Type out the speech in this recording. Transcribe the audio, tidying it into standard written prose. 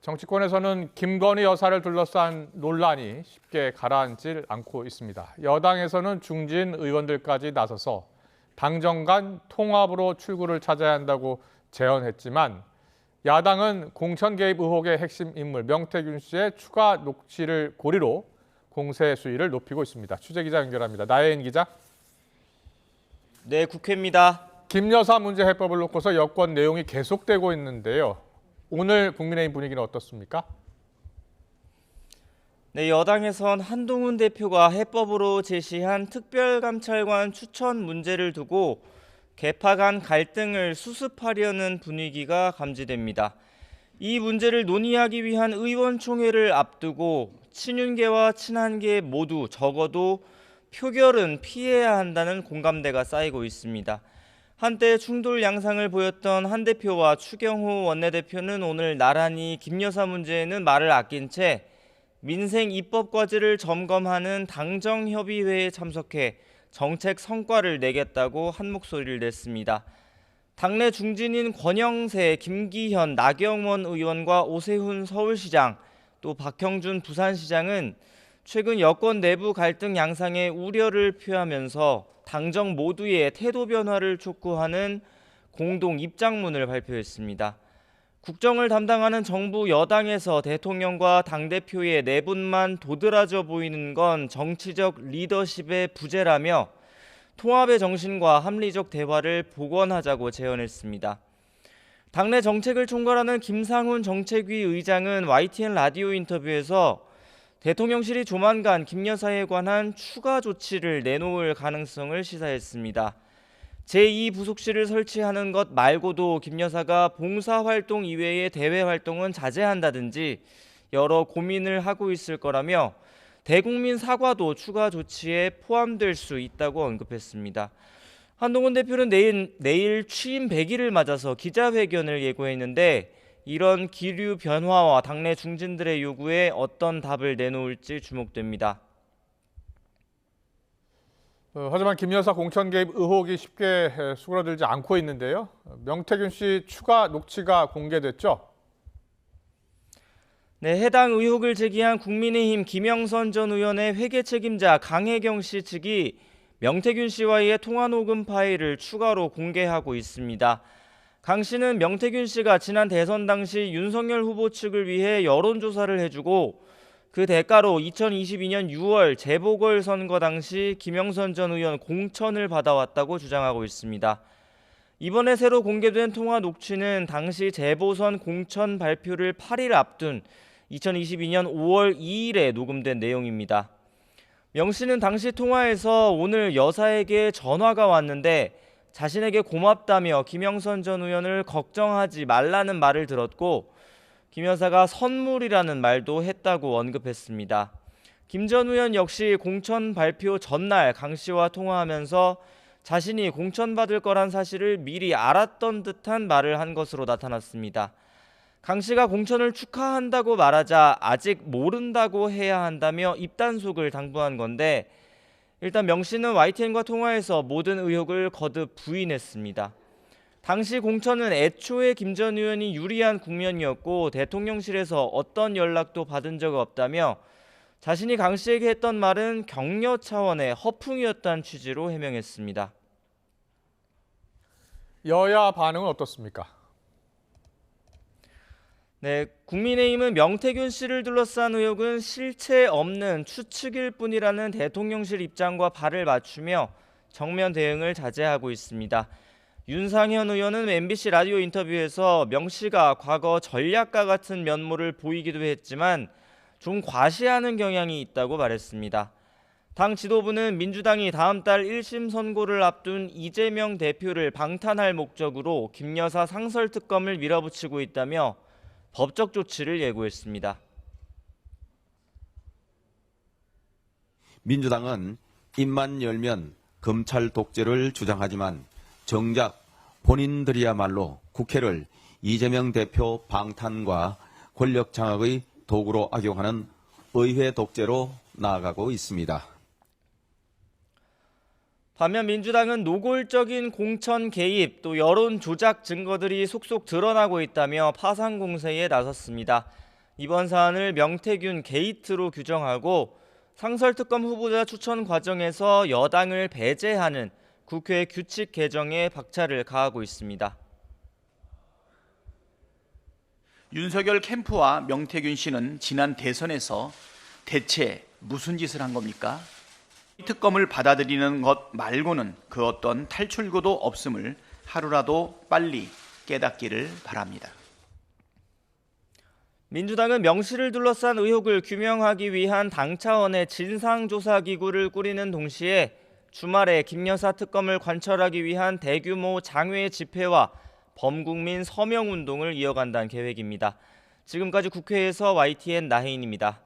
정치권에서는 김건희 여사를 둘러싼 논란이 쉽게 가라앉질 않고 있습니다. 여당에서는 중진 의원들까지 나서서 당정 간 통합으로 출구를 찾아야 한다고 제언했지만 야당은 공천 개입 의혹의 핵심 인물 명태균 씨의 추가 녹취를 고리로 공세 수위를 높이고 있습니다. 취재 기자 연결합니다. 나혜인 기자. 네, 국회입니다. 김 여사 문제 해법을 놓고서 여권 내용이 계속되고 있는데요. 오늘 국민의힘 분위기는 어떻습니까? 네, 여당에선 한동훈 대표가 해법으로 제시한 특별감찰관 추천 문제를 두고 계파 간 갈등을 수습하려는 분위기가 감지됩니다. 이 문제를 논의하기 위한 의원총회를 앞두고 친윤계와 친한계 모두 적어도 표결은 피해야 한다는 공감대가 쌓이고 있습니다. 한때 충돌 양상을 보였던 한 대표와 추경호 원내대표는 오늘 나란히 김 여사 문제에는 말을 아낀 채 민생 입법 과제를 점검하는 당정협의회에 참석해 정책 성과를 내겠다고 한 목소리를 냈습니다. 당내 중진인 권영세, 김기현, 나경원 의원과 오세훈 서울시장, 또 박형준 부산시장은 최근 여권 내부 갈등 양상에 우려를 표하면서 당정 모두의 태도 변화를 촉구하는 공동 입장문을 발표했습니다. 국정을 담당하는 정부 여당에서 대통령과 당대표의 내분만 도드라져 보이는 건 정치적 리더십의 부재라며 통합의 정신과 합리적 대화를 복원하자고 제언했습니다. 당내 정책을 총괄하는 김상훈 정책위 의장은 YTN 라디오 인터뷰에서 대통령실이 조만간 김 여사에 관한 추가 조치를 내놓을 가능성을 시사했습니다. 제2부속실을 설치하는 것 말고도 김 여사가 봉사활동 이외의 대외활동은 자제한다든지 여러 고민을 하고 있을 거라며 대국민 사과도 추가 조치에 포함될 수 있다고 언급했습니다. 한동훈 대표는 내일 취임 100일을 맞아서 기자회견을 예고했는데 이런 기류 변화와 당내 중진들의 요구에 어떤 답을 내놓을지 주목됩니다. 하지만 김 여사 공천 개입 의혹이 쉽게 수그러들지 않고 있는데요. 명태균 씨 추가 녹취가 공개됐죠? 네, 해당 의혹을 제기한 국민의힘 김영선 전 의원의 회계 책임자 강혜경 씨 측이 명태균 씨와의 통화 녹음 파일을 추가로 공개하고 있습니다. 강 씨는 명태균 씨가 지난 대선 당시 윤석열 후보 측을 위해 여론조사를 해주고 그 대가로 2022년 6월 재보궐선거 당시 김영선 전 의원 공천을 받아왔다고 주장하고 있습니다. 이번에 새로 공개된 통화 녹취는 당시 재보선 공천 발표를 8일 앞둔 2022년 5월 2일에 녹음된 내용입니다. 명 씨는 당시 통화에서 오늘 여사에게 전화가 왔는데 자신에게 고맙다며 김영선 전 의원을 걱정하지 말라는 말을 들었고 김 여사가 선물이라는 말도 했다고 언급했습니다. 김 전 의원 역시 공천 발표 전날 강 씨와 통화하면서 자신이 공천받을 거란 사실을 미리 알았던 듯한 말을 한 것으로 나타났습니다. 강 씨가 공천을 축하한다고 말하자 아직 모른다고 해야 한다며 입단속을 당부한 건데 일단 명 씨는 YTN과 통화에서 모든 의혹을 거듭 부인했습니다. 당시 공천은 애초에 김 전 의원이 유리한 국면이었고 대통령실에서 어떤 연락도 받은 적 없다며 자신이 강 씨에게 했던 말은 격려 차원의 허풍이었다는 취지로 해명했습니다. 여야 반응은 어떻습니까? 네, 국민의힘은 명태균 씨를 둘러싼 의혹은 실체 없는 추측일 뿐이라는 대통령실 입장과 발을 맞추며 정면 대응을 자제하고 있습니다. 윤상현 의원은 MBC 라디오 인터뷰에서 명 씨가 과거 전략가 같은 면모를 보이기도 했지만 좀 과시하는 경향이 있다고 말했습니다. 당 지도부는 민주당이 다음 달 1심 선고를 앞둔 이재명 대표를 방탄할 목적으로 김 여사 상설 특검을 밀어붙이고 있다며 법적 조치를 예고했습니다. 민주당은 입만 열면 검찰 독재를 주장하지만 정작 본인들이야말로 국회를 이재명 대표 방탄과 권력 장악의 도구로 악용하는 의회 독재로 나아가고 있습니다. 반면 민주당은 노골적인 공천 개입 또 여론 조작 증거들이 속속 드러나고 있다며 파상 공세에 나섰습니다. 이번 사안을 명태균 게이트로 규정하고 상설특검 후보자 추천 과정에서 여당을 배제하는 국회 규칙 개정에 박차를 가하고 있습니다. 윤석열 캠프와 명태균 씨는 지난 대선에서 대체 무슨 짓을 한 겁니까? 특검을 받아들이는 것 말고는 그 어떤 탈출구도 없음을 하루라도 빨리 깨닫기를 바랍니다. 민주당은 명 씨를 둘러싼 의혹을 규명하기 위한 당 차원의 진상조사기구를 꾸리는 동시에 주말에 김 여사 특검을 관철하기 위한 대규모 장외 집회와 범국민 서명운동을 이어간다는 계획입니다. 지금까지 국회에서 YTN 나혜인입니다.